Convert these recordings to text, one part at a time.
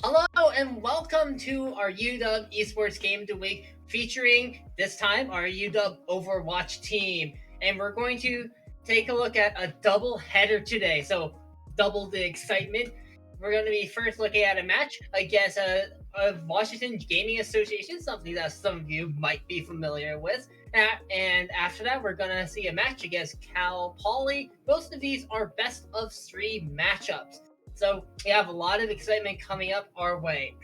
Hello and welcome to our UW Esports Game of the Week featuring this time our UW Overwatch team. And we're going to take a look at a double header today. So, double the excitement. We're going to be first looking at a match against a Washington Gaming Association, something that some of you might be familiar with. And after that, we're going to see a match against Cal Poly. Most of these are best of three matchups. So we have a lot of excitement coming up our way.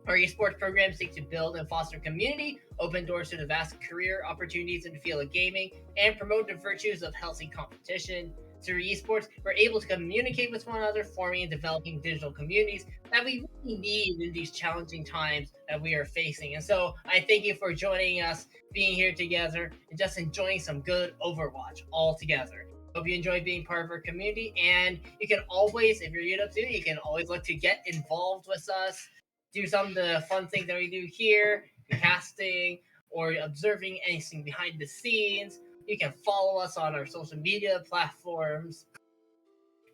Our esports programs seek to build and foster community, open doors to the vast career opportunities in the field of gaming, and promote the virtues of healthy competition. Through esports, we're able to communicate with one another, forming and developing digital communities that we really need in these challenging times that we are facing. And so I thank you for joining us, being here together, and just enjoying some good Overwatch all together. Hope you enjoy being part of our community, and you can always, if you're UW, you can always look to get involved with us, do some of the fun things that we do here, casting or observing anything behind the scenes. You can follow us on our social media platforms.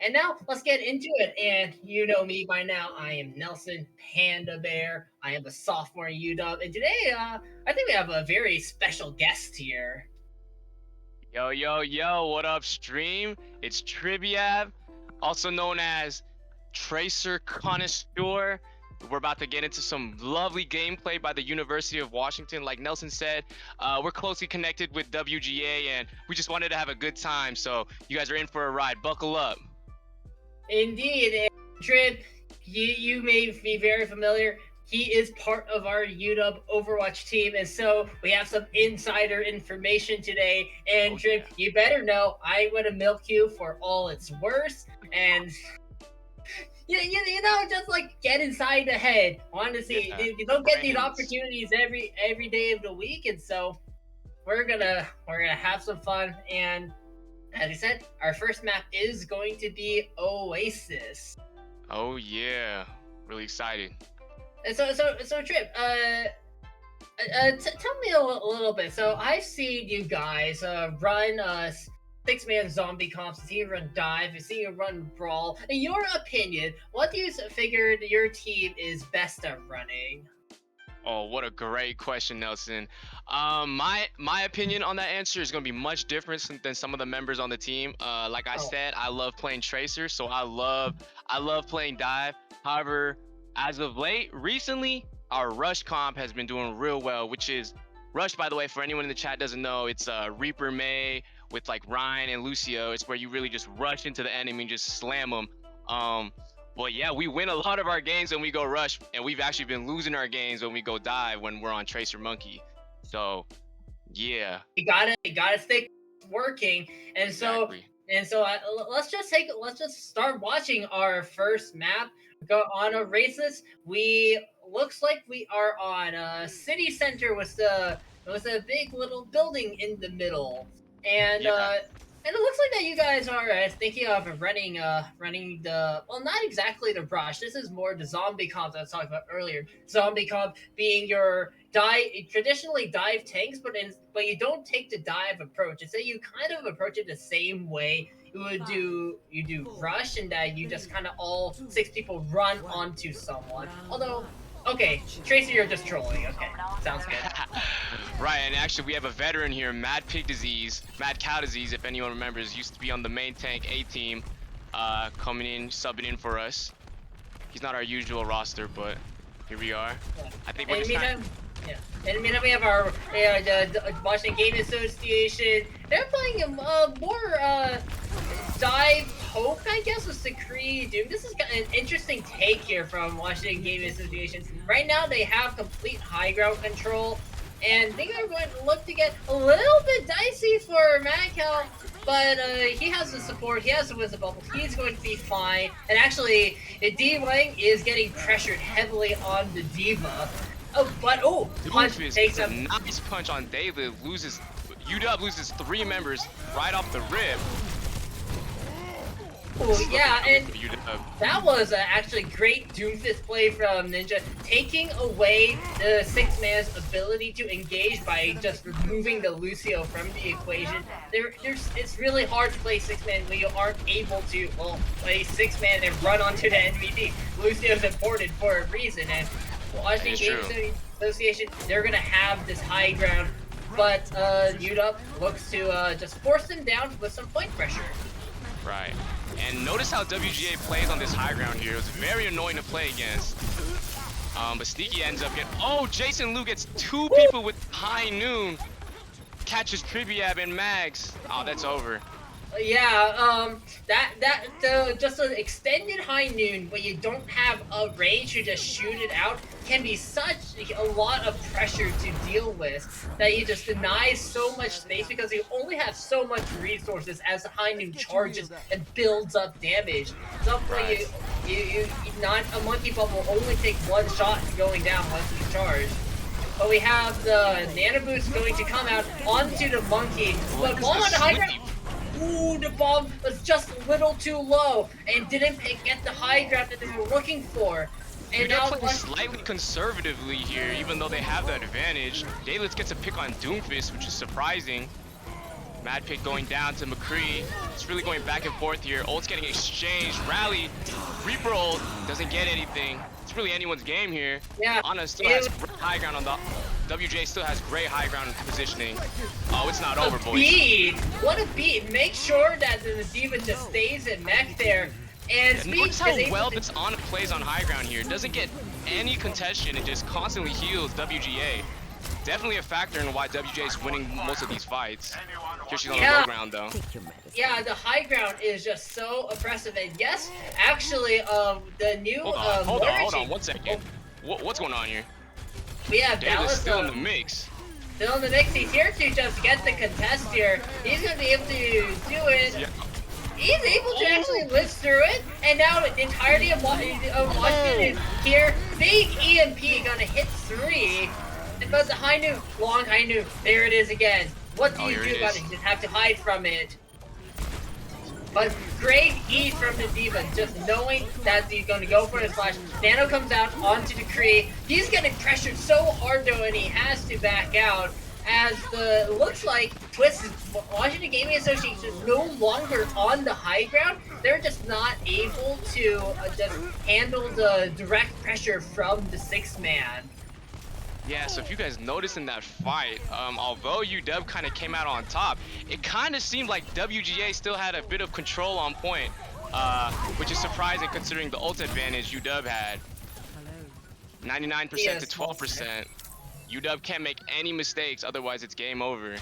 And now let's get into it. And you know me by now. I am Nelson Panda Bear. I am a sophomore at UW, and today I think we have a very special guest here. Yo, yo, yo, what up, stream? It's Tribiab, also known as Tracer Connoisseur. We're about to get into some lovely gameplay by the University of Washington. Like Nelson said, we're closely connected with WGA, and we just wanted to have a good time. So you guys are in for a ride. Buckle up. Indeed, and Trib, you may be very familiar. He is part of our UW Overwatch team, and so we have some insider information today. And Trib, you better know I'm going to milk you for all it's worth. And you know, just like get inside the head. Honestly, you don't get these opportunities every day of the week, and so we're gonna have some fun. And as I said, our first map is going to be Oasis. Oh yeah, really excited. And so Trip, tell me a little bit. So I've seen you guys run six-man zombie comps. I've seen you run dive. I've seen you run brawl. In your opinion, what do you figure your team is best at running? Oh, what a great question, Nelson. My opinion on that answer is gonna be much different than some of the members on the team. Like I said, I love playing Tracer, so I love playing dive. However, as of late, recently, our rush comp has been doing real well, which is rush. By the way, for anyone in the chat doesn't know, it's Reaper May with like Ryan and Lucio. It's where you really just rush into the enemy and just slam them. But yeah, we win a lot of our games when we go rush, and we've actually been losing our games when we go dive when we're on Tracer Monkey. So yeah, You gotta stay working, and so exactly. let's just start watching our first map. Go on a races. We looks like we are on a city center with a big little building in the middle, and Yeah. and it looks like that you guys are thinking of running the, well, not exactly the rush. This is more the zombie comp that I was talking about earlier. Zombie comp being your traditionally dive tanks, but you don't take the dive approach. It's that you kind of approach it the same way you do rush, and that you just kind of all six people run onto someone. Although, okay, Tracy, you're just trolling. Okay, sounds good. Right, and actually we have a veteran here, Mad Pig Disease, Mad Cow Disease, if anyone remembers, used to be on the main tank A team, coming in, subbing in for us. He's not our usual roster, but here we are. Yeah. I think And we're in just the meantime, yeah. And in the meantime, we have our the Washington Gaming Association. They're playing a more dive hope, I guess, with Secree Doom. This is an interesting take here from Washington Gaming Association. Right now, they have complete high ground control, and they are going to look to get a little bit dicey for Madcal. But he has the support, he has the wisdom bubble, he's going to be fine. And actually, D Wang is getting pressured heavily on the Diva. Punch takes a him. nice punch on David. UW loses 3 members right off the rip. Oh, yeah, and UW. that was actually great Doomfist play from Ninja, taking away the six man's ability to engage by just removing the Lucio from the equation. It's really hard to play six man when you aren't able to play six man and run onto the NVD. Lucio's important for a reason, and Washington Game Association, they're gonna have this high ground, but UW looks to just force them down with some point pressure. Right. And notice how WGA plays on this high ground here. It was very annoying to play against. But Sneaky ends up getting... Oh, Jason Liu gets two people with high noon. Catches Tribiab and Mags. Oh, that's over. Yeah, just an extended high noon where you don't have a range to just shoot it out can be such a lot of pressure to deal with that you just deny so much space because you only have so much resources as the high noon charges and builds up damage. Some point a monkey bomb will only take one shot going down once it's charged. But we have the nano boost going to come out onto the monkey, but bomb on the high ground. Ooh, the bomb was just a little too low and didn't get the high ground that they were looking for. And now playing slightly conservatively here, even though they have that advantage. Daylitz gets a pick on Doomfist, which is surprising. Mad Pick going down to McCree. It's really going back and forth here. Ult's getting exchanged. Rally. Reaper ult doesn't get anything. It's really anyone's game here. Yeah. Ana still has high ground on the... WJ still has great high ground positioning. Oh, it's not over, boys. Beat! What a beat! Make sure that the D.Va just stays in mech there. And notice how well this Ana plays on high ground here. Doesn't get any contention and just constantly heals WGA. Definitely a factor in why WJ is winning most of these fights. Here she's on the low ground though. Yeah, the high ground is just so oppressive. And yes, actually, the new hold on 1 second. What's going on here? We have Dallas still in the mix. Still in the mix. He's here to just get the contest here. He's gonna be able to do it. Yeah. He's able to actually live through it, and now the entirety of Washington is here. Big EMP gonna hit 3. But the high noon, long high noon, there it is again. What do you do about it? You just have to hide from it. But great E from the D.Va, just knowing that he's going to go for his flash. Nano comes out onto the Kree. He's getting pressured so hard though, and he has to back out. As looks like Twist, Washington Gaming Association is no longer on the high ground. They're just not able to just handle the direct pressure from the 6-man. Yeah, so if you guys noticed in that fight, although UW kind of came out on top, it kind of seemed like WGA still had a bit of control on point, which is surprising considering the ult advantage UW had. 99% to 12%. UW can't make any mistakes, otherwise it's game over.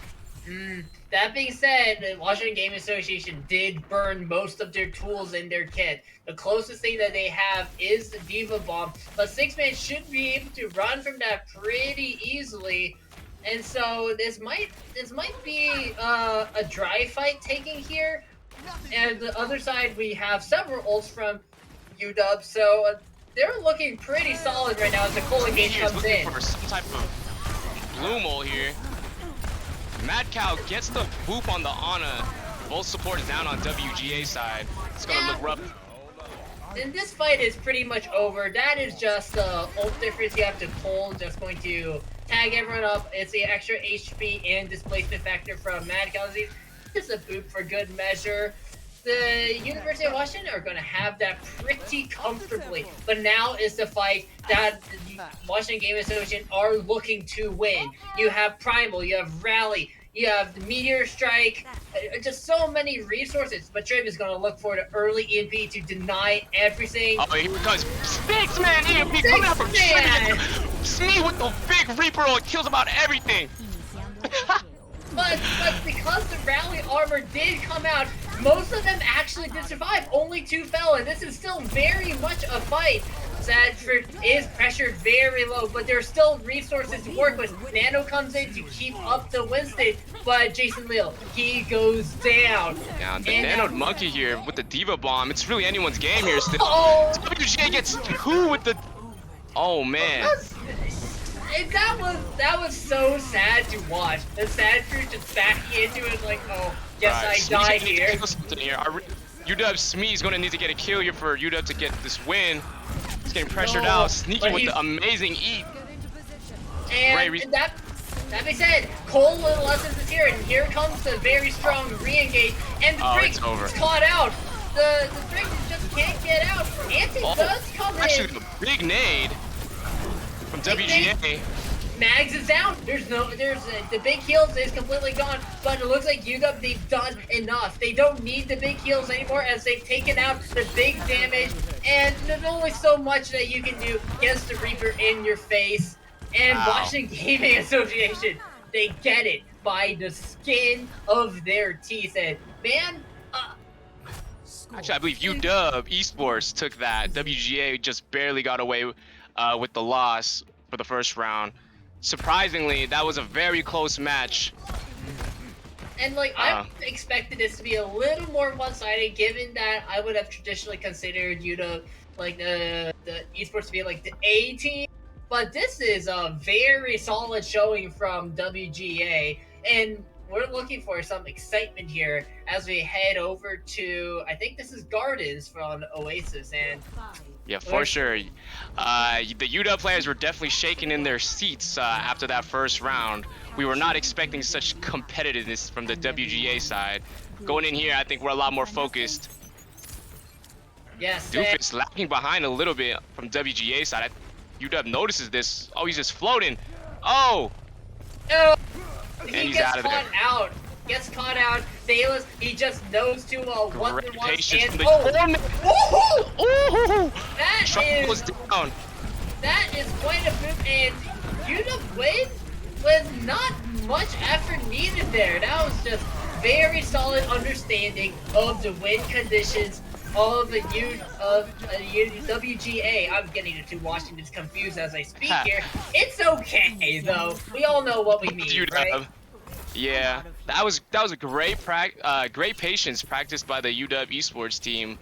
That being said, the Washington Gaming Association did burn most of their tools in their kit. The closest thing that they have is the D.Va bomb, but 6-man should be able to run from that pretty easily. And so this might be a dry fight taking here. And the other side, we have several ults from UW, so they're looking pretty solid right now as the Cola game comes in. For some type of bloom ult here. Mad Cow gets the boop on the Ana. Both supports down on WGA side. It's gonna look rough. And this fight is pretty much over. That is just the ult difference you have to pull. Just going to tag everyone up. It's the extra HP and displacement factor from Mad Cow. Just a boop for good measure. The University of Washington are going to have that pretty comfortably. But now is the fight that the Washington Gaming Association are looking to win. You have Primal, you have Rally, you have the Meteor Strike, just so many resources. But Trevor is going to look for the early EMP to deny everything. Oh, here comes 6-man EMP coming out from Trevor. See with the big Reaper ult kills about everything. But because the Rally armor did come out, most of them actually did survive. Only 2 fell, and this is still very much a fight. Sadford is pressured very low, but there's still resources to work with. Nano comes in to keep up the win state, but Jason Leal, he goes down. Yeah, the Nano Monkey here with the D.Va bomb. It's really anyone's game here still. WGA gets 2 with the... Oh, man. That was so sad to watch. The sad fruit just backing into it like, oh, yes, right. I died here. UW Smee is going to need to get a kill here for UW to get this win. He's getting pressured No, out, sneaking but with he's- the amazing eat. And that being said, Cole Lessons is here, and here comes the very strong re-engage, and the Drake it's over. is caught out. The Drake just can't get out. Anti does come Actually, in. a big nade from WGA. Mags is down. There's the big heals is completely gone, but it looks like UW, they've done enough. They don't need the big heals anymore as they've taken out the big damage, and there's only so much that you can do against the Reaper in your face. And Washington Gaming Association, they get it by the skin of their teeth. And man, actually, I believe UW Esports took that. WGA just barely got away with the loss for the first round. Surprisingly, that was a very close match. And like I expected this to be a little more one-sided, given that I would have traditionally considered UW like the esports to be like the A team. But this is a very solid showing from WGA, and we're looking for some excitement here as we head over to, I think this is Gardens from Oasis. And yeah, for sure. The UW players were definitely shaking in their seats after that first round. We were not expecting such competitiveness from the WGA side. Going in here, I think we're a lot more focused. Yes. Doofus lagging behind a little bit from WGA side. UW notices this. Oh, he's just floating. Oh! And he's gets out of there. Gets caught out. Bayless, he just knows too well what there was. Patience And from the corner. that was down. That is quite a move, and UW win with not much effort needed there. That was just very solid understanding of the win conditions of the WGA. I'm getting the two Washingtons confused as I speak here. It's okay though. We all know what we mean, right? Yeah, that was a great great patience practiced by the UW Esports team,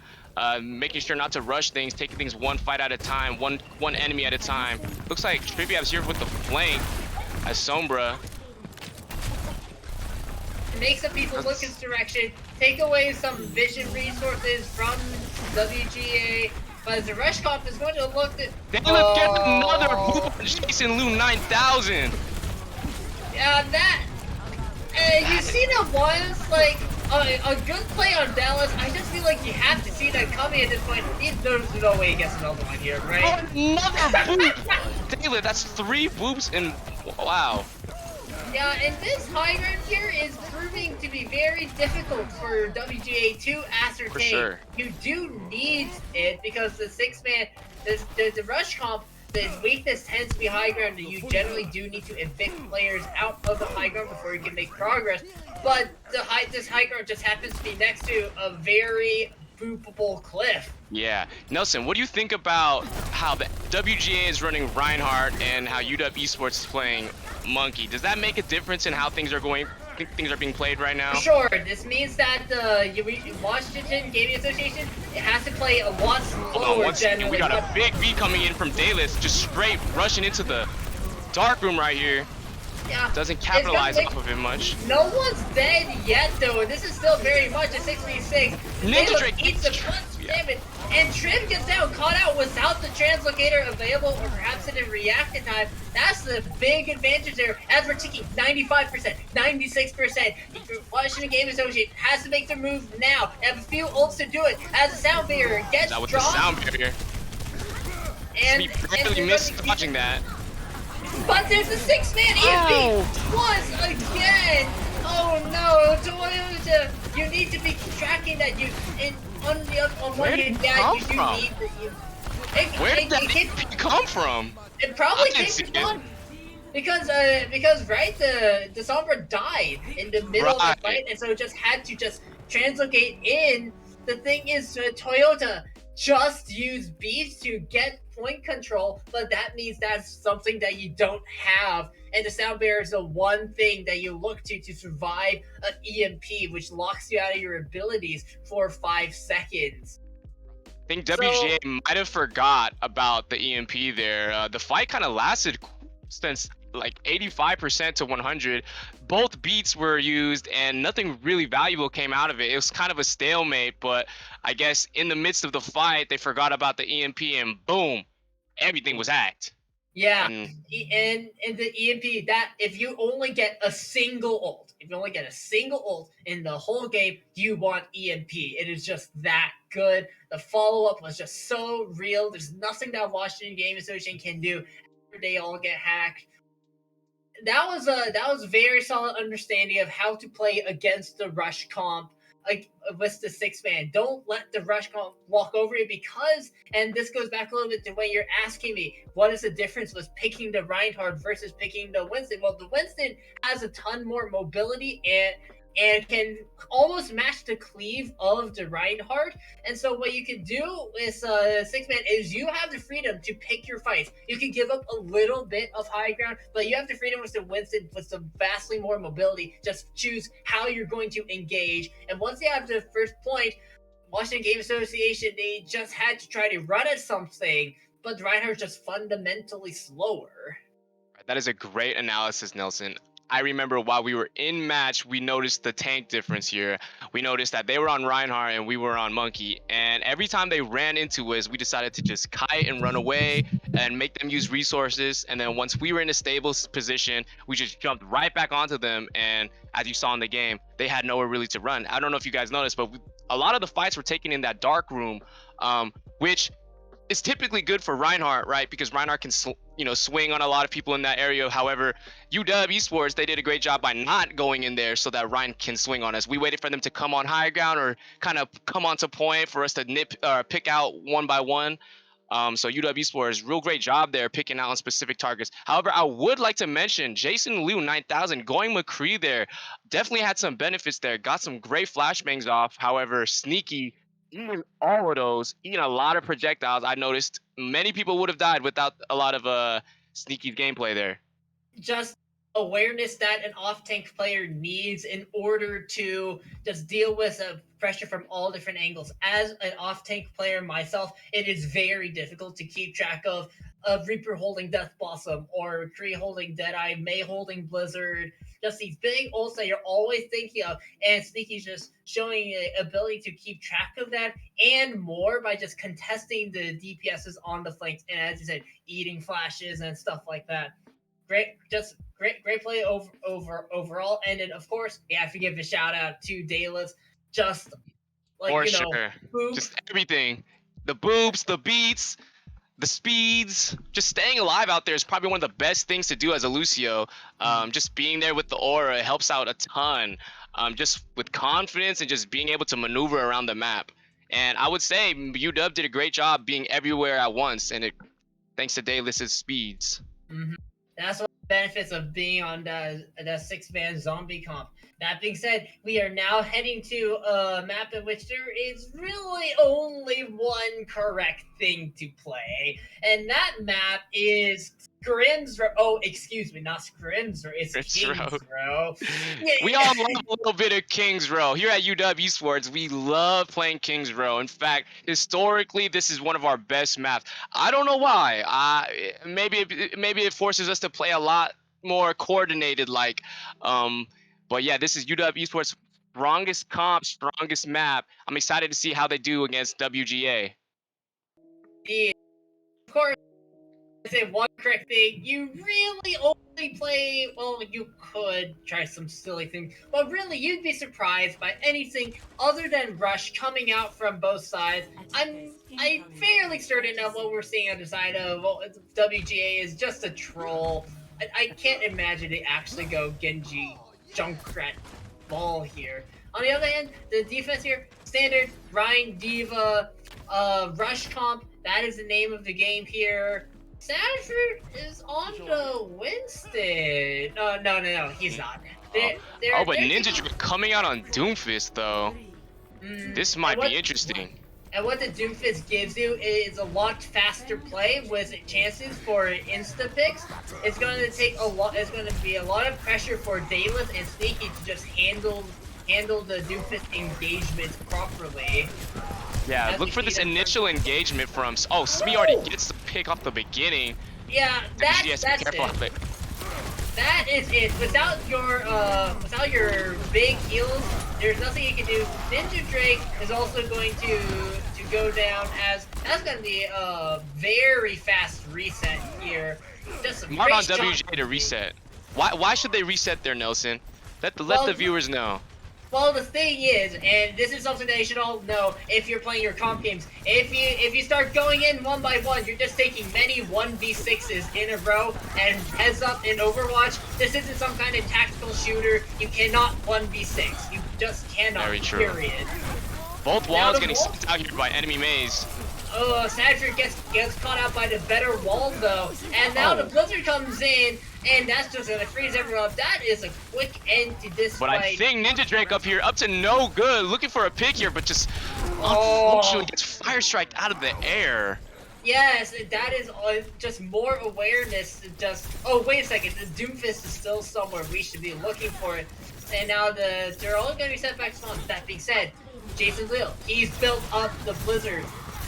making sure not to rush things, taking things one fight at a time, one enemy at a time. Looks like Tribiab's here with the flank as Sombra. Make some people look his direction, take away some vision resources from WGA, but the rush comp is going to look at... Dayleth gets another hoop on Jason Loon 9000. Yeah, that... you've seen it once, like, a good play on Dallas. I just feel like you have to see that coming at this point. There's no way he gets another one here, right? Another boop! Dayleth, that's 3 boops in... Wow. Yeah, and this high ground here is proving to be very difficult for WGA to ascertain. For sure. You do need it because the 6-man, the rush comp, the weakness tends to be high ground, and you generally do need to evict players out of the high ground before you can make progress. But this high ground just happens to be next to a very boopable cliff. Yeah. Nelson, what do you think about how the WGA is running Reinhardt and how UW Esports is playing Monkey? Does that make a difference in how things are being played right now? For sure. This means that the Washington Gaming Association, it has to play a lot slower generally. We got a big beat coming in from Dayleth, just straight rushing into the dark room right here. Yeah. Doesn't capitalize off of it much. No one's dead yet, though, and this is still very much a 6v6. Ninja Drake eats the punch damage, and Triv gets down, caught out without the translocator available, or perhaps it in react in time. That's the big advantage there, as we're ticking 95%, 96%. Washington Game Association has to make their move now. They have a few ults to do it, as a sound barrier gets That was drawn. the sound barrier. And we barely missed dodging that. But there's a 6-man EMP once again. Oh no, Toyota! You need to be tracking that. On one hand, yeah, you do need the. Where did that EMP come from? It probably came from one. Because right, the Sombra died in the middle of the fight, and so it just had to translocate in. The thing is, Toyota just use beats to get point control, but that means that's something that you don't have, and the sound barrier is the one thing that you look to survive an EMP, which locks you out of your abilities for 5 seconds. I think WGA might have forgot about the EMP there. The fight kind of lasted since like 85% to 100. Both beats were used and nothing really valuable came out of it. It was kind of a stalemate, but I guess in the midst of the fight, they forgot about the EMP and boom, everything was hacked. Yeah, And and the EMP, that if you only get a single ult, in the whole game, you want EMP. It is just that good. The follow up was just so real. There's nothing that Washington Game Association can do after they all get hacked. That was very solid understanding of how to play against the rush comp, like with the 6-man. Don't let the rush comp walk over you, because, and this goes back a little bit to when you're asking me what is the difference with picking the Reinhardt versus picking the Winston. Well, the Winston has a ton more mobility and can almost match the cleave of the Reinhardt. And so what you can do with 6-man is you have the freedom to pick your fights. You can give up a little bit of high ground, but you have the freedom with the Winston with some vastly more mobility. Just choose how you're going to engage. And once you have the first point, Washington Game Association, they just had to try to run at something, but the Reinhardt's just fundamentally slower. that is a great analysis, Nelson. I remember while we were in match, we noticed the tank difference here. We noticed that they were on Reinhardt and we were on Monkey. And every time they ran into us, we decided to just kite and run away and make them use resources. And then once we were in a stable position, we just jumped right back onto them. And as you saw in the game, they had nowhere really to run. I don't know if you guys noticed, but a lot of the fights were taken in that dark room, which is typically good for Reinhardt, right? Because Reinhardt can, swing on a lot of people in that area. However, UW Esports, they did a great job by not going in there so that Ryan can swing on us. We waited for them to come on high ground or kind of come onto point for us to pick out one by one. So UW Esports, real great job there picking out on specific targets. However, I would like to mention Jason Liu 9000 going McCree there definitely had some benefits there. Got some great flashbangs off. However, Sneaky eating all of those, eating a lot of projectiles. I noticed many people would have died without a lot of Sneaky's gameplay there. Just awareness that an off-tank player needs in order to just deal with pressure from all different angles. As an off-tank player myself, it is very difficult to keep track of Reaper holding Death Blossom or Tree holding Deadeye, May holding Blizzard. Just these big ults that you're always thinking of, and Sneaky's just showing the ability to keep track of that and more by just contesting the DPSs on the flanks, and as you said, eating flashes and stuff like that. Great play overall. And then of course we have to give a shout out to Dayless, just like For sure. Just everything. The boobs, the beats, the speeds, just staying alive out there is probably one of the best things to do as a Lucio. Just being there with the aura helps out a ton. Just with confidence and just being able to maneuver around the map. And I would say UW did a great job being everywhere at once, and thanks to Dayless's speeds. Mm-hmm. That's one of the benefits of being on the 6-man zombie comp. That being said, we are now heading to a map in which there is really only one correct thing to play, and that map is Scrims Row. Oh, excuse me, not Scrims Row. It's Kings Row. We all love a little bit of Kings Row. Here at UW Esports, we love playing Kings Row. In fact, historically, this is one of our best maps. I don't know why. Maybe it forces us to play a lot more coordinated, but yeah, this is UW Esports' strongest comp, strongest map. I'm excited to see how they do against WGA. Yeah, of course, I say one correct thing. You really only play, well, you could try some silly thing, but really you'd be surprised by anything other than Rush coming out from both sides. I'm fairly certain that what we're seeing on the side of WGA is just a troll. I can't imagine they actually go Genji Junkrat ball here. On the other hand, the defense here, standard, Ryan, Diva, Rush comp, that is the name of the game here. Sanford is on the Winston. No, he's not. But Ninja coming out on Doomfist, though. This might be interesting. And what the Doomfist gives you is a lot faster play with chances for insta picks. It's going to take a lot. It's going to be a lot of pressure for Dayless and Sneaky to just handle the Doomfist engagements properly. Yeah, look for this initial engagement from. Oh, Smee already gets the pick off the beginning. Yeah, that's it. That is it. Without your big heals, there's nothing you can do. Ninja Drake is also going to go down, as that's going to be a very fast reset here. Just a Mark great on shot. WGA to reset. Why should they reset there, Nelson? Let the viewers know. Well, the thing is, and this is something that you should all know if you're playing your comp games, if you start going in one by one, you're just taking many 1v6s in a row, and heads up in Overwatch, this isn't some kind of tactical shooter. You cannot 1v6. You just cannot, Very true. period. Both walls getting sent out here by enemy maze. Sadric gets caught out by the better wall, though, and now the Blizzard comes in, and that's just gonna freeze everyone up. That is a quick end to this But fight. I think Ninja Drake up here, up to no good, looking for a pick here, but just unfortunately gets fire striked out of the air. Yes, that is just more awareness. Just wait a second, the Doomfist is still somewhere. We should be looking for it. And now they're all gonna be set back spawn. That being said, Jason Lil, he's built up the Blizzard.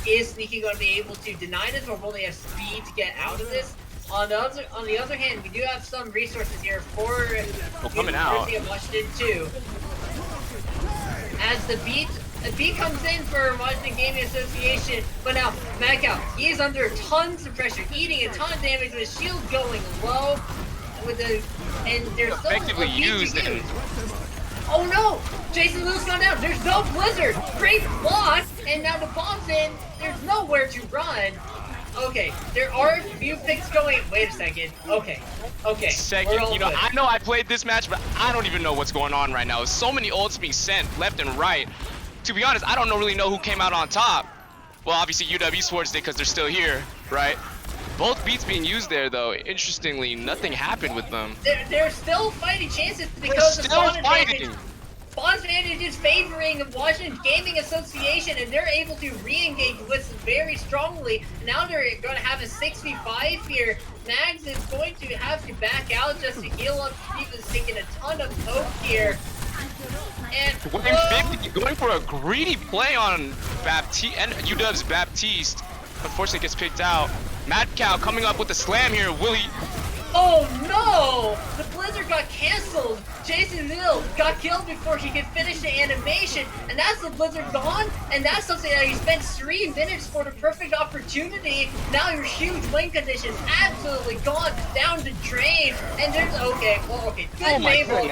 Is Sneaky going to be able to deny this, or will they have speed to get out of this? On the other hand, we do have some resources here for coming out. University of Washington too. As the beat comes in for Washington Gaming Association, but now Macau, he is under tons of pressure, eating a ton of damage with his shield going low, and there's still Effectively used and oh no! Jason Lewis gone down. There's no Blizzard. Great block, and now the bomb's in. There's nowhere to run. Okay, there are a few picks going. Wait a second. Okay. Second, you know, I know I played this match, but I don't even know what's going on right now. So many ults being sent left and right. To be honest, I don't really know who came out on top. Well, obviously UW Esports did because they're still here, right? Both beats being used there, though. Interestingly, nothing happened with them. They're still fighting chances because the spawn advantage is favoring Washington Gaming Association, and they're able to re-engage with very strongly. Now they're going to have a 6v5 here. Mags is going to have to back out just to heal up. Steven's taking a ton of poke here. And going for a greedy play on Baptiste and UW's Baptiste. Unfortunately, gets picked out. Mad Cow coming up with the slam here. Willie. Oh no! The Blizzard got cancelled. Jason Hill got killed before he could finish the animation, and that's the Blizzard gone. And that's something that he spent 3 minutes for the perfect opportunity. Now your huge win condition absolutely gone down the drain. And there's good Mabel.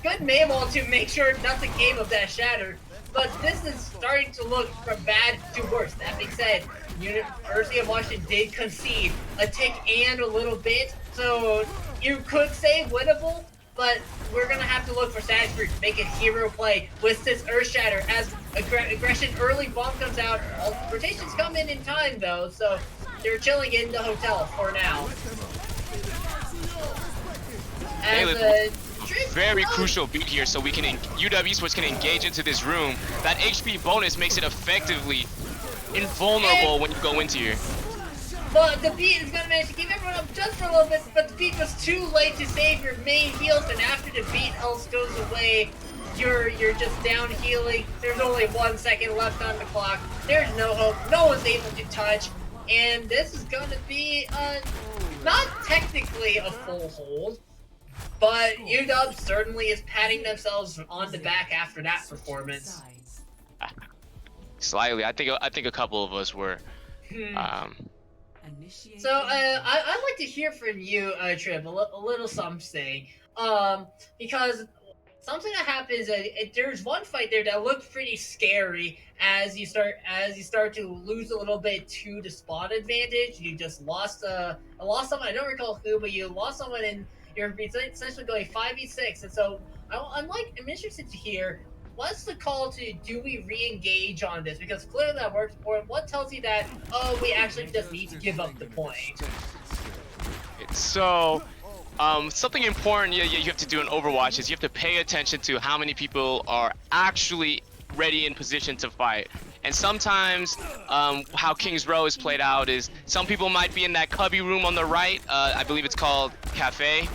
Good Mabel to make sure nothing came of that shatter. But this is starting to look from bad to worse. That being said, University of Washington did concede a tick and a little bit, so you could say winnable, but we're gonna have to look for Sashford to make a hero play with this Earth Shatter as aggression early bomb comes out. All rotations come in time though, so they're chilling in the hotel for now. Very crucial beat here, so we can UW Esports can engage into this room. That HP bonus makes it effectively invulnerable when you go into here. But the beat is gonna manage to keep everyone up just for a little bit, but the beat was too late to save your main heals, and after the beat else goes away, you're just down healing. There's only 1 second left on the clock. There's no hope. No one's able to touch, and this is gonna be not technically a full hold. But UW certainly is patting themselves on the back after that performance. Slightly, I think a couple of us were. So I'd like to hear from you, Trib, a little something. Because something that happens, there's one fight there that looked pretty scary as you start to lose a little bit to the spot advantage. You just lost someone. I don't recall who, but you lost someone and you're essentially going 5v6, and so I'm interested to hear what's the call to do we re-engage on this, because clearly that works, or what tells you that we actually just need to give up the point. So something important you have to do in Overwatch is you have to pay attention to how many people are actually ready in position to fight. And sometimes how King's Row is played out is some people might be in that cubby room on the right, I believe it's called Cafe,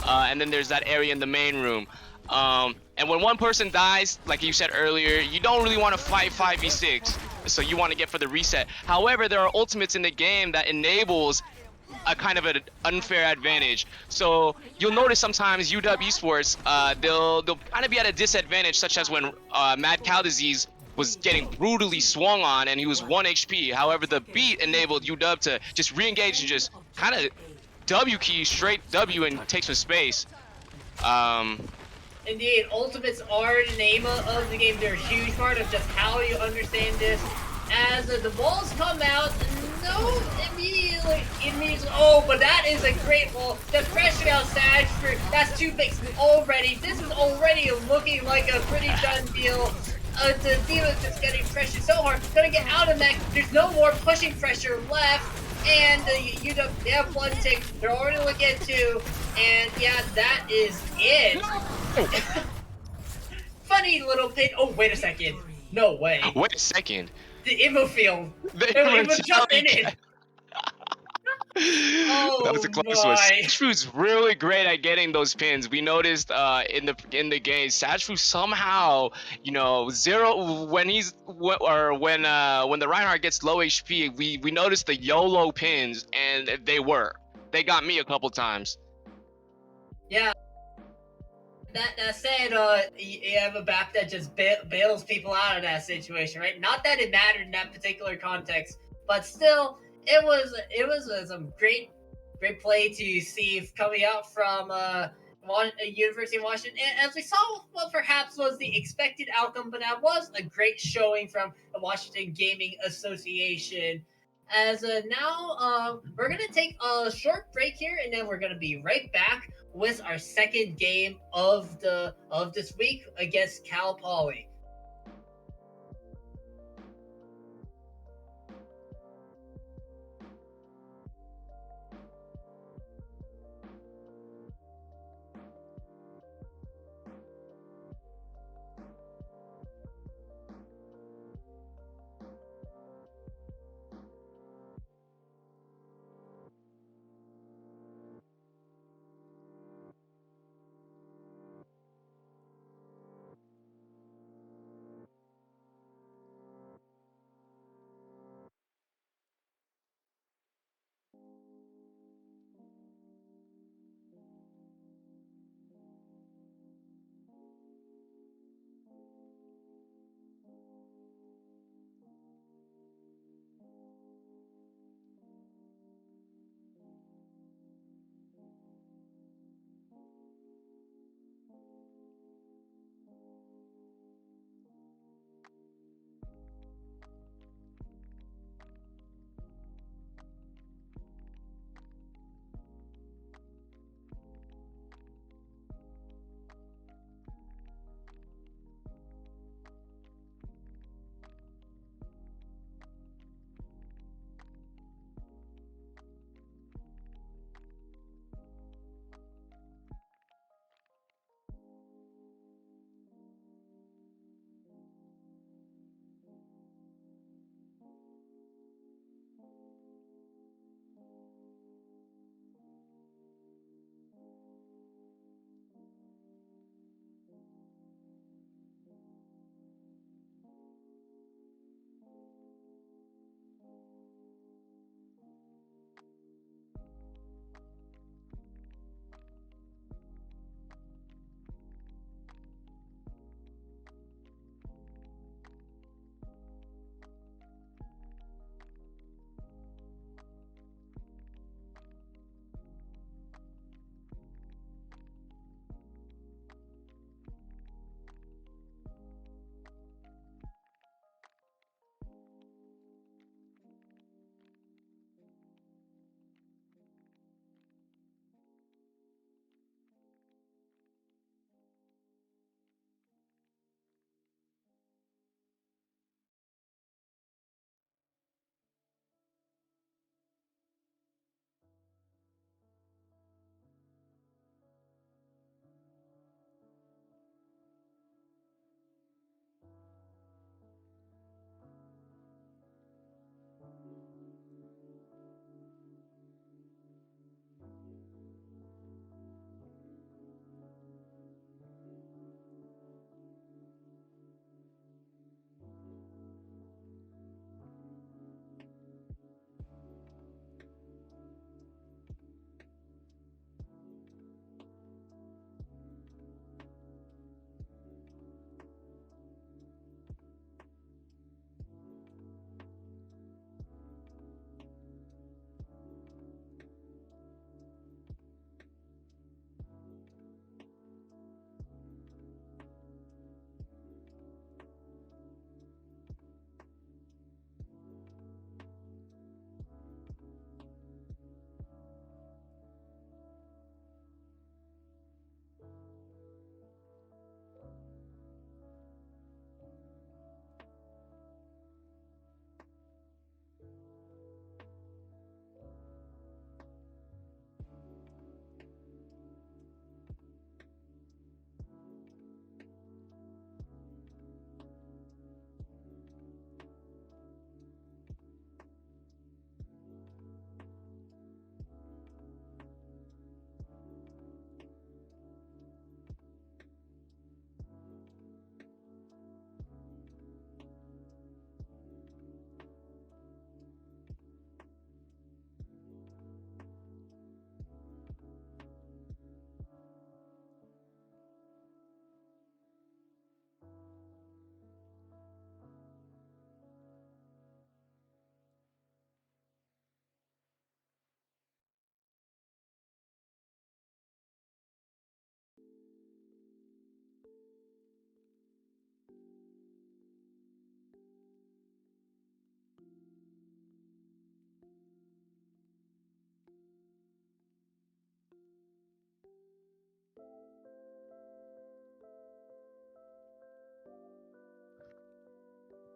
and then there's that area in the main room. And when one person dies, like you said earlier, you don't really want to fight 5v6, so you want to get for the reset. However, there are ultimates in the game that enables a kind of an unfair advantage. So you'll notice sometimes UW Esports, they'll kind of be at a disadvantage, such as when Mad Cow Disease was getting brutally swung on and he was 1 HP. However, the beat enabled UW to just re-engage and just kind of W key straight W and take some space. Indeed, ultimates are the name of the game. They're a huge part of just how you understand this. As the balls come out, no, immediately. Oh, but that is a great ball. The pressure out Sashford. That's two picks already. This is already looking like a pretty done deal. The deal is just getting pressured so hard. Gonna get out of that. There's no more pushing pressure left. And they have one tick. They're already looking at two. And yeah, that is it. Funny little pin. Oh, wait a second. No way. Wait a second. The Immo field. It was just in it. That was a close one. Satchfu's really great at getting those pins. We noticed in the game, Satchfu somehow, zero when when the Reinhardt gets low HP, we noticed the YOLO pins, and they got me a couple times. Yeah. That said, you have a back that just bails people out of that situation, right? Not that it mattered in that particular context, but still, it was some great play to see coming out from University of Washington. And as we saw, what perhaps was the expected outcome, but that was a great showing from the Washington Gaming Association. As now, we're gonna take a short break here, and then we're gonna be right back with our second game of this week against Cal Poly.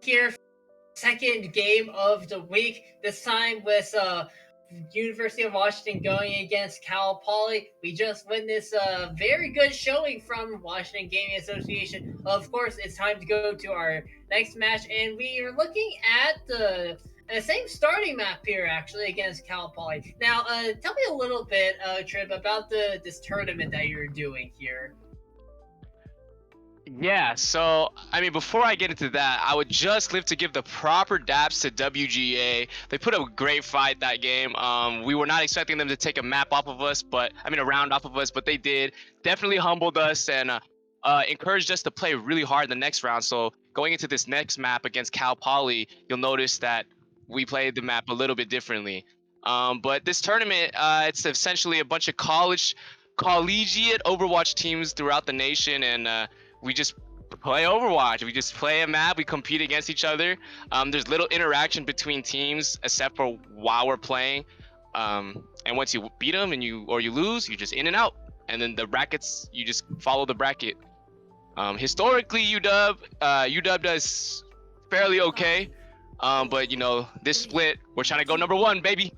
here, second game of the week. This time with University of Washington going against Cal Poly. We just witnessed a very good showing from Washington Gaming Association. Of course, it's time to go to our next match, and we are looking at the same starting map here, actually, against Cal Poly. Now, tell me a little bit, Trib, about this tournament that you're doing here. Yeah, so I mean, before I get into that, I would just live to give the proper daps to WGA. They put up a great fight that game. We were not expecting them to take a map off of us, but I mean a round off of us, but they did. Definitely humbled us and encouraged us to play really hard the next round. So going into this next map against Cal Poly, you'll notice that we played the map a little bit differently. But this tournament, it's essentially a bunch of collegiate Overwatch teams throughout the nation, and we just play Overwatch. We just play a map. We compete against each other. There's little interaction between teams except for while we're playing. And once you beat them and you lose, you're just in and out. And then the brackets, you just follow the bracket. Historically, UW does fairly okay. But you know, this split, we're trying to go number one, baby.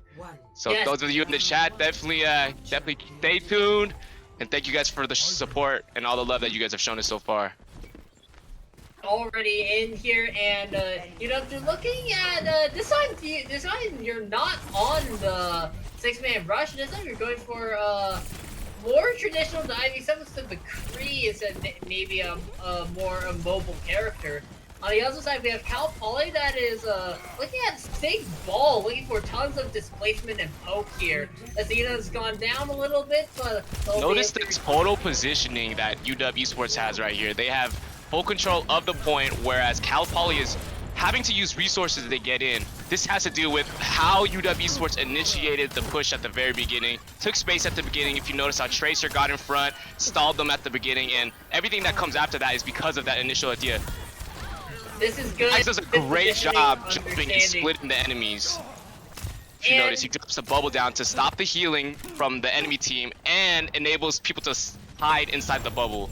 So Yes. those of you in the chat, definitely stay tuned. And thank you guys for the support and all the love that you guys have shown us so far. Already in here, and you're looking at this time you're not on the 6-man rush. This time you're going for more traditional diving, some of the McCree is maybe a more a mobile character. On the other side, we have Cal Poly that is looking at Sig Ball, looking for tons of displacement and poke here. Athena's gone down a little bit, but notice the total positioning that UW Esports has right here. They have full control of the point, whereas Cal Poly is having to use resources to get in. This has to do with how UW Esports initiated the push at the very beginning, took space at the beginning. If you notice how Tracer got in front, stalled them at the beginning, and everything that comes after that is because of that initial idea. This is good. He does a great job jumping and splitting the enemies. If you notice, he drops the bubble down to stop the healing from the enemy team and enables people to hide inside the bubble.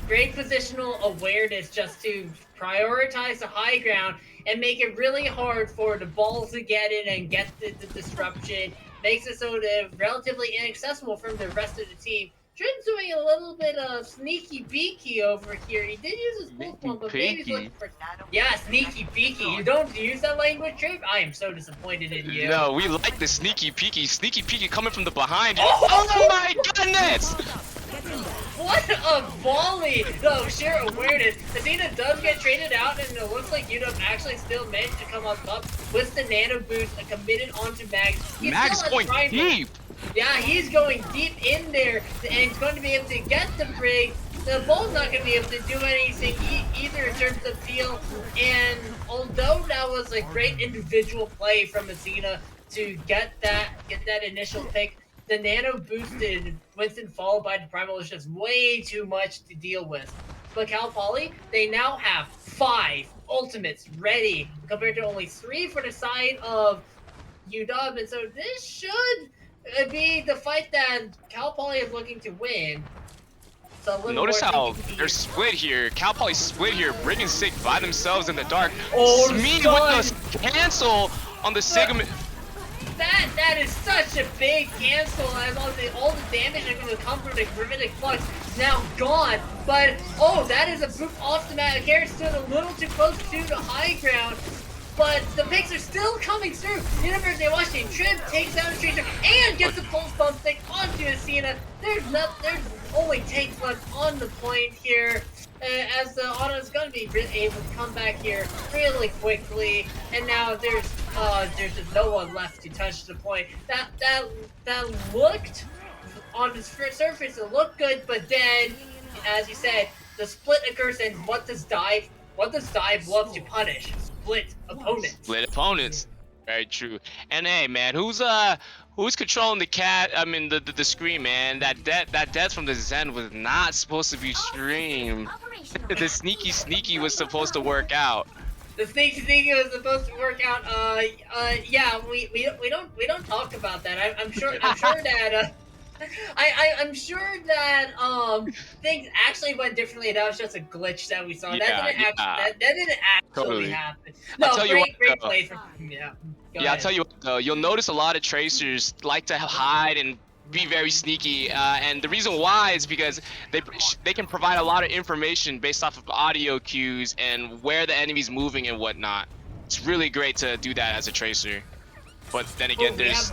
Great positional awareness just to prioritize the high ground and make it really hard for the balls to get in and get the disruption. Makes it so they're relatively inaccessible from the rest of the team. Trim's doing a little bit of sneaky beaky over here. He did use his pulse one, but maybe he's looking for... Yeah, sneaky beaky. You don't use that language, Trim? I am so disappointed in you. No, we like the sneaky peeky. Sneaky peeky coming from the behind. Oh my goodness! What a volley of sheer awareness. Athena does get traded out, and it looks like UW actually still managed to come up with the nano boost and committed onto Mags. Mags going deep. Yeah, he's going deep in there, and he's going to be able to get the break. The ball's not going to be able to do anything either in terms of feel, and although that was a great individual play from Athena to get that initial pick, the nano boosted Winston followed by the primal was just way too much to deal with. But Cal Poly, they now have 5 ultimates ready compared to only 3 for the side of UW, and so this should be the fight that Cal Poly is looking to win. So notice how they're split here. Cal Poly split here, bringing Sig by themselves in the dark. Oh, Smee with the cancel on the Sigma. That is such a big cancel, as all the damage that's going to come from the Gravitic Flux is now gone. But, oh, that is a proof off the map. Garrett stood a little too close to the high ground. But the picks are still coming through. University of Washington, Trib takes out a Tracer and gets the pulse bump stick onto Athena. There's only takes left on the point here. As the auto is going to be able to come back here really quickly, and now there's just no one left to touch the point. That looked on the surface, it looked good, but then, as you said, the split occurs, and what does dive love to punish? Split opponents. Split opponents. Very true. And hey, man, who's controlling the cat? I mean, the screen, man. That death from the Zen was not supposed to be streamed. The sneaky was supposed to work out. The sneaky was supposed to work out. Yeah, we don't talk about that. I'm sure that I'm sure that things actually went differently. That was just a glitch that we saw. That Yeah, didn't actually yeah, that didn't actually totally. happen. I'll No, tell you what great though. play from yeah. Go Yeah, I'll ahead. tell you what though. You'll notice a lot of tracers like to hide and be very sneaky, and the reason why is because they can provide a lot of information based off of audio cues and where the enemy's moving and whatnot. It's really great to do that as a tracer. But then Oh, again, there's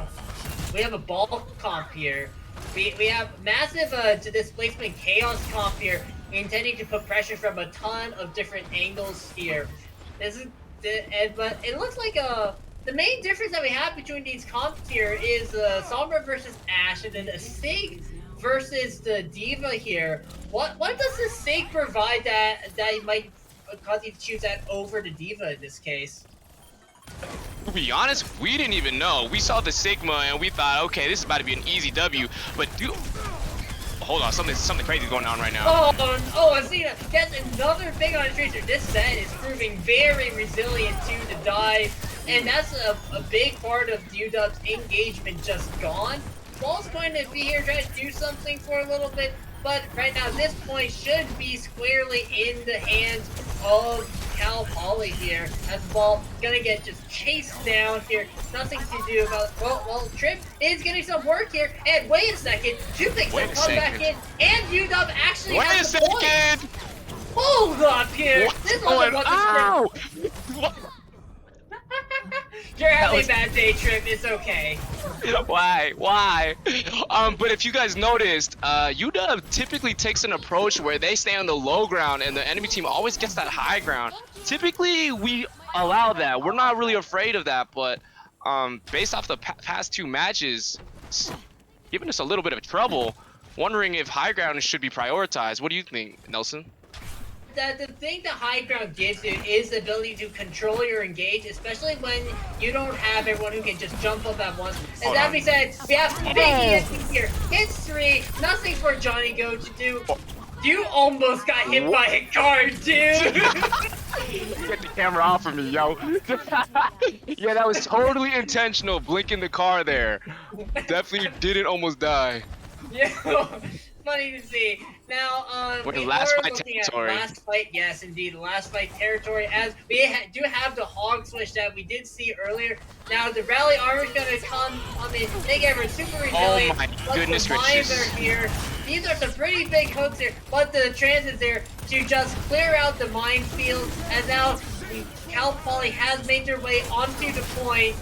we have a ball comp here. We have massive displacement chaos comp here, intending to put pressure from a ton of different angles here. This is but it looks like the main difference that we have between these comps here is Sombra versus Ashe, and then the Sig versus the Diva here. What does the Sig provide that might cause you to choose that over the Diva in this case? to be honest, we didn't even know. We saw the Sigma and we thought, okay, this is about to be an easy W. But dude, hold on, something crazy is going on right now. Oh, Athena, that's another thing on Tracer. This set is proving very resilient to the dive, and that's a big part of UW's engagement just gone. Ball's going to be here trying to do something for a little bit, but right now this point should be squarely in the hands of Cal Poly here, as the ball gonna get just chased down here. Nothing to do about it. Well, Trip is getting some work here, and wait a second, two things have come back in, and UW actually Wait a has the point. second! Hold up here. What's This going wasn't on? what You're having a bad day, Trip. It's okay. Why? But if you guys noticed, UW typically takes an approach where they stay on the low ground and the enemy team always gets that high ground. Typically, we allow that. We're not really afraid of that, but based off the past two matches, it's giving us a little bit of trouble. Wondering if high ground should be prioritized. What do you think, Nelson? The thing the high ground gives you is the ability to control your engage, especially when you don't have everyone who can just jump up at once. And that being said, we have Biggie here. Hits 3, nothing for Johnny Go to do. You almost got hit by a car, dude! Get the camera off of me, yo. Yeah, that was totally intentional, blinking the car there. Definitely didn't almost die. Yeah, funny to see. Now, Wait, we last are fight looking at territory. last fight. Yes, indeed, last fight territory. As we do have the hog switch that we did see earlier. Now, the rally armor is going to come in. They get super resilient. Oh my but goodness the mines gracious. are here. These are some pretty big hooks here, but the transit's there to just clear out the minefield. As now, Cal Poly has made their way onto the point.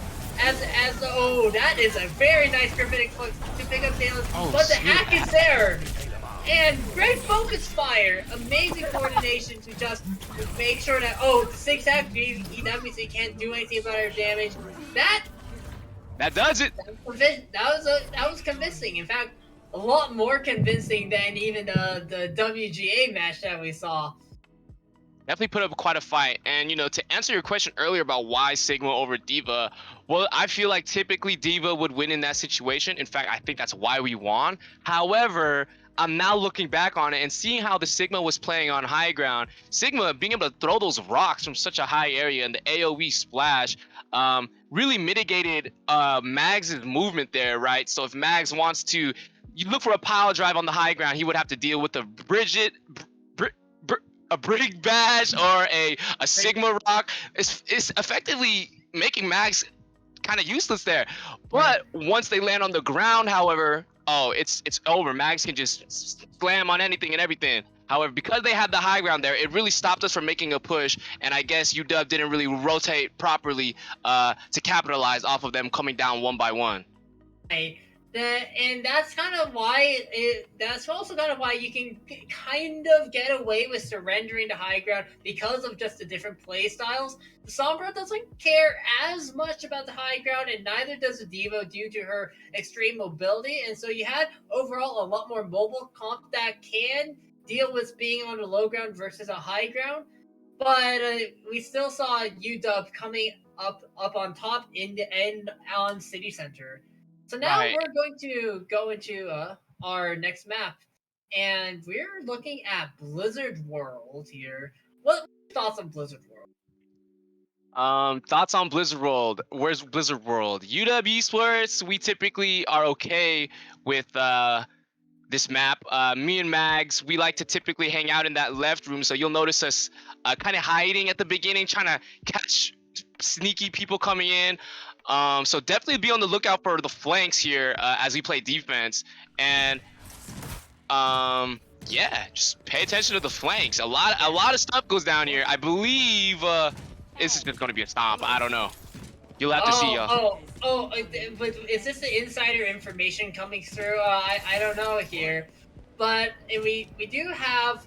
Oh, that is a very nice gravitic flex to pick up Dalen, but the hack is there. And great focus fire, amazing coordination to just make sure that the 6 hack, that means he can't do anything about our damage. That does it. That was convincing. In fact, a lot more convincing than even the WGA match that we saw. Definitely put up quite a fight. And to answer your question earlier about why Sigma over Diva, well, I feel like typically Diva would win in that situation. In fact, I think that's why we won. However, I'm now looking back on it and seeing how the Sigma was playing on high ground. Sigma being able to throw those rocks from such a high area and the AoE splash really mitigated Mags' movement there, right? So if Mags wants to, you look for a pile drive on the high ground, he would have to deal with a a Brig Bash or a Sigma Rock. It's effectively making Mags kind of useless there. But once they land on the ground, however, it's over. Mags can just slam on anything and everything. However, because they had the high ground there, it really stopped us from making a push. And I guess UW didn't really rotate properly to capitalize off of them coming down one by one. And that's kind of why that's also kind of why you can kind of get away with surrendering to high ground because of just the different play styles. The Sombra doesn't care as much about the high ground, and neither does the Devo due to her extreme mobility. And so you had overall a lot more mobile comp that can deal with being on the low ground versus a high ground. But we still saw UW coming up on top in the end on City Center. So now Right. we're going to go into our next map, and we're looking at Blizzard World here. What are your thoughts on Blizzard World? Thoughts on Blizzard World? Where's Blizzard World? UW Esports, we typically are okay with this map. Me and Mags, we like to typically hang out in that left room, so you'll notice us kind of hiding at the beginning, trying to catch sneaky people coming in. So definitely be on the lookout for the flanks here as we play defense. And yeah, just pay attention to the flanks. A lot of stuff goes down here. I believe this is just gonna be a stomp. I don't know. You'll have to see. But is this the insider information coming through? I don't know here, but we do have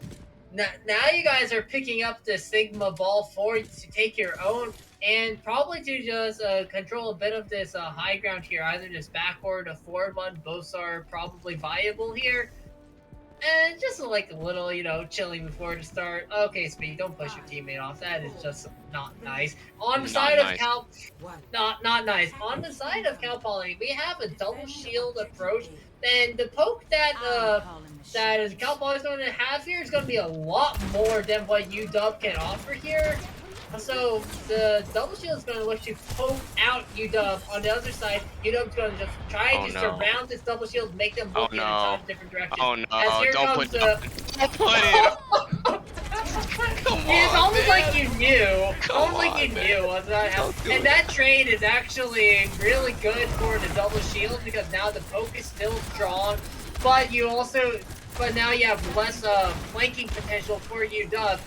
now. You guys are picking up the Sigma Ball forward to take your own, and probably to just control a bit of this high ground here. Either this backward or forward one. Both are probably viable here. And just like a little, chilling before the start. Okay, Speed, don't push your teammate off. That is just not nice. On the side of Cal, not nice. On the side of Cal Poly, we have a double shield approach. And the poke that Cal Poly is going to have here is going to be a lot more than what UW can offer here. So the double shield is going to look to poke out UW. On the other side, UW is going to just try to surround this double shield, make them look in a different direction. Oh no! As here Don't comes put it. Come on, it's almost man. like you knew. Come Almost like you knew what's going to happen. And that trade is actually really good for the double shield because now the poke is still strong, but now you have less flanking potential for UW.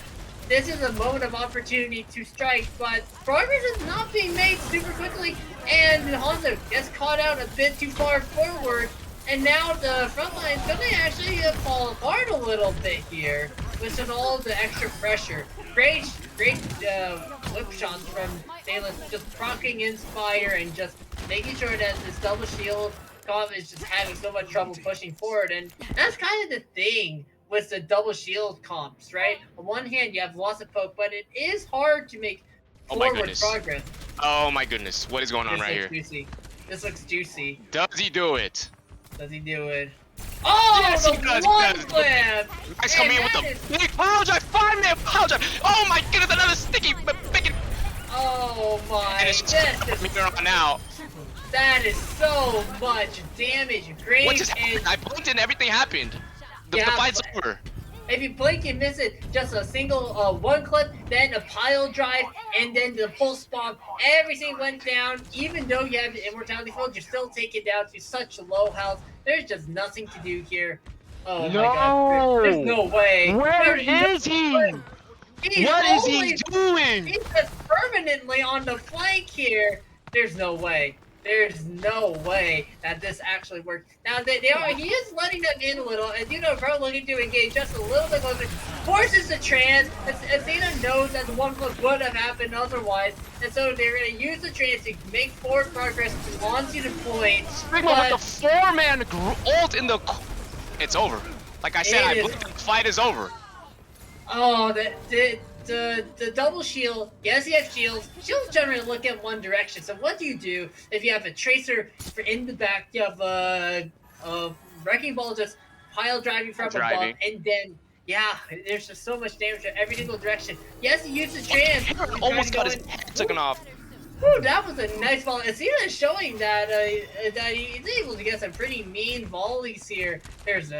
This is a moment of opportunity to strike, but progress is not being made super quickly, and Honda gets caught out a bit too far forward, and now the front line is going to actually fall apart a little bit here, with all the extra pressure. Great whip shots from Salem, just proccing Inspire and just making sure that this double shield comp is just having so much trouble pushing forward, and that's kind of the thing with the double shield comps, right? On one hand, you have lots of poke, but it is hard to make forward progress. Oh my goodness, what is going on right here? Juicy. This looks juicy. Does he do it? Does he do it? Oh, yes, the he does, one clip! Guys coming in with the big power drive, 5-man power drive! Oh my goodness, another sticky, big. Oh my goodness. Now. That is so much damage. Great. What just happened? I blinked and everything happened. The fight's over. If you blink and miss it, just a single one clip, then a pile drive, and then the pulse bomb. Everything went down. Even though you have the immortality field, you're still taken down to such low health. There's just nothing to do here. Oh my god. There's no way. Where is he? What is he doing? He's just permanently on the flank here. There's no way. There's no way that this actually works. Now, he is letting them in a little, and Bro looking to engage just a little bit closer. Forces the trans. Athena knows that the one clip would have happened otherwise, and so they're going to use the trans to make forward progress onto the point. With the 4-man ult in the... It's over. Like I said, I believe the fight is over. Oh, the double shield, yes, you have shields. Shields generally look in one direction. So what do you do if you have a tracer in the back? You have a wrecking ball just pile driving from above, and then there's just so much damage in every single direction. Yes, he used the trans. Almost got his head taken off. Whew, that was a nice volley. Athena is showing that he's able to get some pretty mean volleys here. There's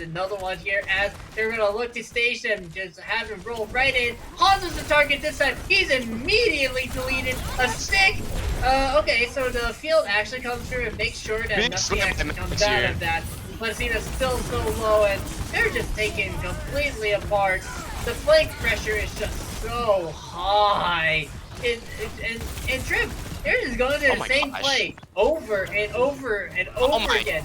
another one here as they're gonna look to stage them, just have him roll right in. Hanzo's the target this time. He's immediately deleted. A stick. Okay, so the field actually comes through and makes sure that nothing actually comes out of that. But Athena's still so low, and they're just taken completely apart. The flank pressure is just so high. And Trip, they're just going to the same play over and over and over again.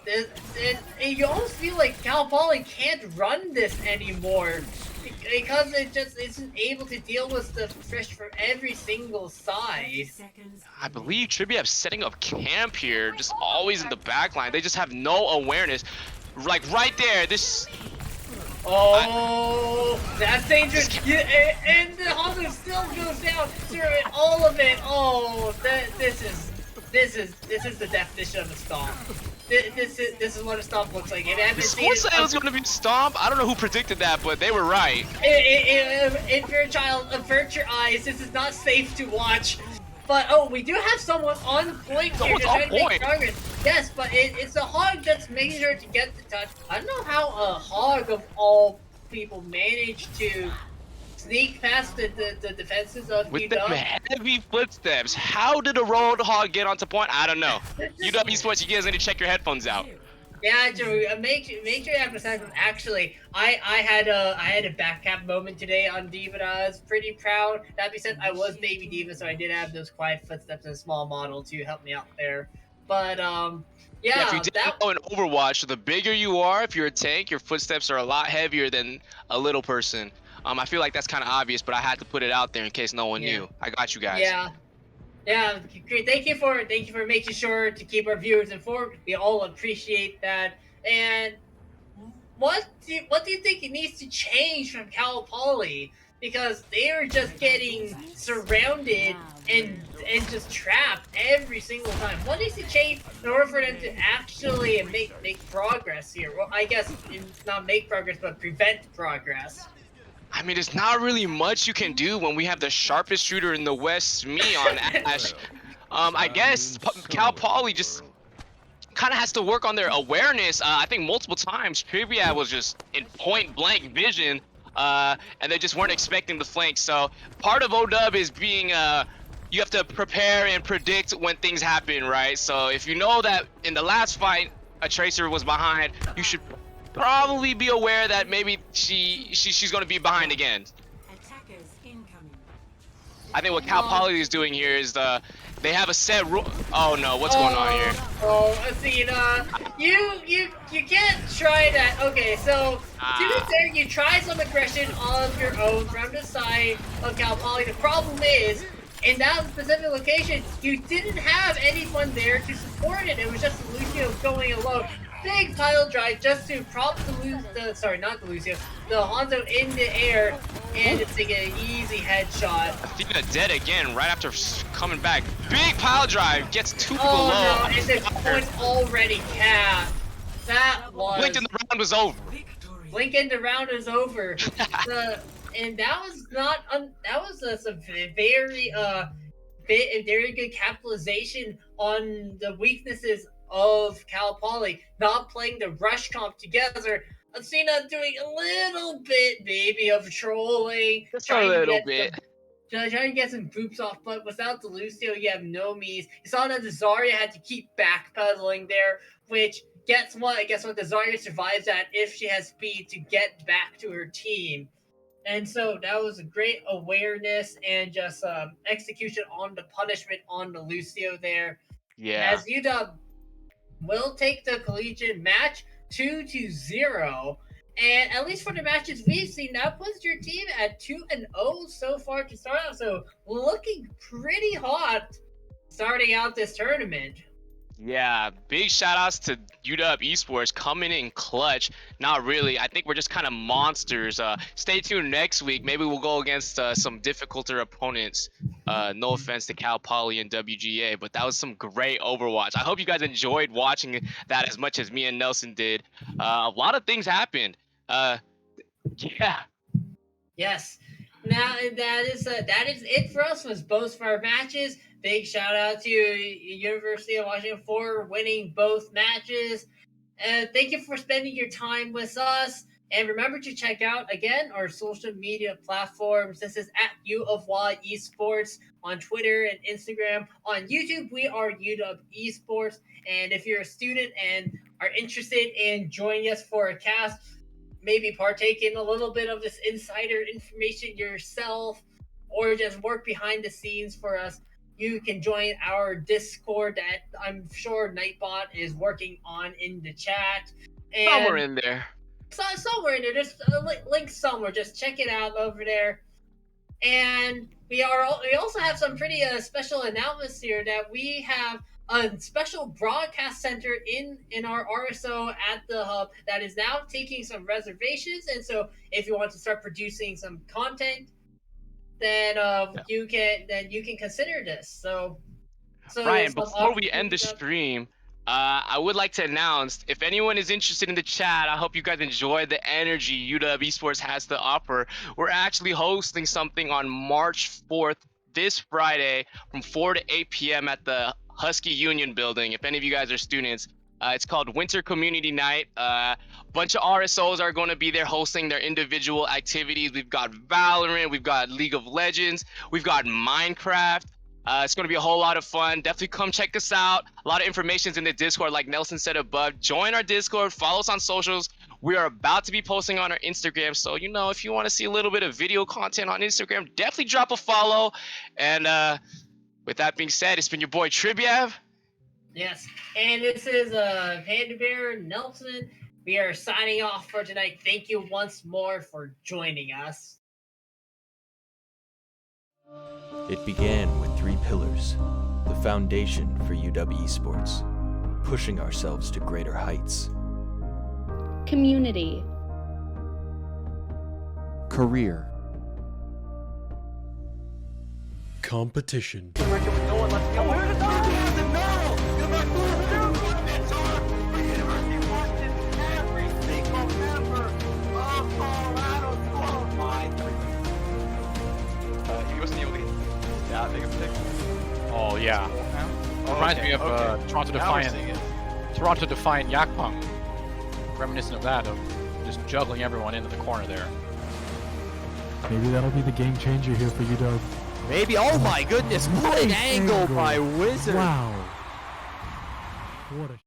And you almost feel like Cal Poly can't run this anymore because it just isn't able to deal with the threat from every single side. I believe Tribiab's setting up camp here, just always in the back line. They just have no awareness. Like right there, this... Oh, that's dangerous. And the Honda still goes down through it, all of it. Oh, this is This is the definition of a stomp. This is what a stomp looks like. If you haven't seen Someone said it was going to be Stomp. I don't know who predicted that, but they were right. if you're a child, avert your eyes. This is not safe to watch. But oh, we do have someone on point here. Someone's Just on trying to make point. progress. Yes, but it's a hog that's making sure to get the touch. I don't know how a hog of all people managed to sneak past the defenses of With them UW. heavy footsteps, how did a Roadhog get onto point? I don't know. UW Sports, you guys need to check your headphones out. Yeah, Joe, make sure you have a sense. Actually, I had a back cap moment today on Diva, and I was pretty proud. That being said, I was Baby Diva, so I did have those quiet footsteps and a small model to help me out there. But Yeah, if you yeah, didn't know in Overwatch, the bigger you are, if you're a tank, your footsteps are a lot heavier than a little person. I feel like that's kind of obvious, but I had to put it out there in case no one knew. I got you guys. Yeah. Yeah, great. Thank you for making sure to keep our viewers informed. We all appreciate that. And what do you think it needs to change from Cal Poly? Because they are just getting surrounded and just trapped every single time. What needs to change in order for them to actually make progress here? Well, I guess not make progress, but prevent progress. I mean, there's not really much you can do when we have the sharpest shooter in the West, me on Ash. I guess Cal Poly just kind of has to work on their awareness. I think multiple times Tribiab was just in point blank vision, and they just weren't expecting the flank. So part of OW is being you have to prepare and predict when things happen, right? So if you know that in the last fight a Tracer was behind, you should probably be aware that maybe she's going to be behind again. I think what Cal Poly is doing here is they have a set rule. Oh no, what's going on here? Oh, Athena, you can't try that. Okay, so to be fair, you try some aggression on your own from the side of Cal Poly. The problem is, in that specific location, you didn't have anyone there to support it. It was just Lucio going alone. Big pile drive just to prop the Hanzo in the air, and it's taking an easy headshot. Athena dead again right after coming back. Big pile drive gets two people Oh low. no, and this point's already capped. That was... Blink and the round was over. Blink and the round is over. And that was not... that was a very, very good capitalization on the weaknesses of Cal Poly, not playing the rush comp together. Athena doing a little bit, maybe, of trolling. Just a little bit. Trying to get some groups off, but without the Lucio, you have no means. You saw that the Zarya had to keep backpedaling there, which, guess what? The Zarya survives that if she has speed to get back to her team. And so that was a great awareness and just execution on the punishment on the Lucio there. Yeah. As UW will take the collegiate match 2-0, and at least for the matches we've seen, that puts your team at 2-0 so far to start out. So looking pretty hot starting out this tournament. Yeah, big shout outs to UW Esports coming in clutch. Not really. I think we're just kind of monsters. Stay tuned next week. Maybe we'll go against some difficulter opponents. No offense to Cal Poly and WGA, but that was some great Overwatch. I hope you guys enjoyed watching that as much as me and Nelson did. A lot of things happened. Yeah. Yes. Now that is it for us. Was both of our matches. Big shout out to University of Washington for winning both matches. And thank you for spending your time with us. And remember to check out, again, our social media platforms. This is at UW Esports on Twitter and Instagram. On YouTube, we are UW Esports. And if you're a student and are interested in joining us for a cast, maybe partake in a little bit of this insider information yourself, or just work behind the scenes for us, you can join our Discord that I'm sure Nightbot is working on in the chat. And somewhere in there. Somewhere in there. Just a link somewhere. Just check it out over there. And we also have some pretty special announcements here that we have a special broadcast center in our RSO at the hub that is now taking some reservations. And so if you want to start producing some content, then you can consider this. So So Ryan, some before we end the opportunities up- stream, I would like to announce, if anyone is interested in the chat, I hope you guys enjoy the energy UW Esports has to offer. We're actually hosting something on March 4th, this Friday, from 4 to 8 p.m. at the Husky Union building. If any of you guys are students, it's called Winter Community Night. A bunch of RSOs are going to be there hosting their individual activities. We've got Valorant, we've got League of Legends, we've got Minecraft. It's going to be a whole lot of fun. Definitely come check us out. A lot of information's in the Discord, like Nelson said above. Join our Discord. Follow us on socials. We are about to be posting on our Instagram. So, you know, if you want to see a little bit of video content on Instagram, definitely drop a follow. And with that being said, it's been your boy Tribiab. Yes, and this is pandabear Nelson. We are signing off for tonight. Thank you once more for joining us. It began with 3 pillars, the foundation for UW Esports, pushing ourselves to greater heights. Community. Career. Competition. Oh yeah. Reminds me of Toronto Defiant. Toronto Defiant Yakpung. Reminiscent of that, of just juggling everyone into the corner there. Maybe that'll be the game changer here for UW. Maybe. Oh my goodness! What an angle by Wizard! Wow. What a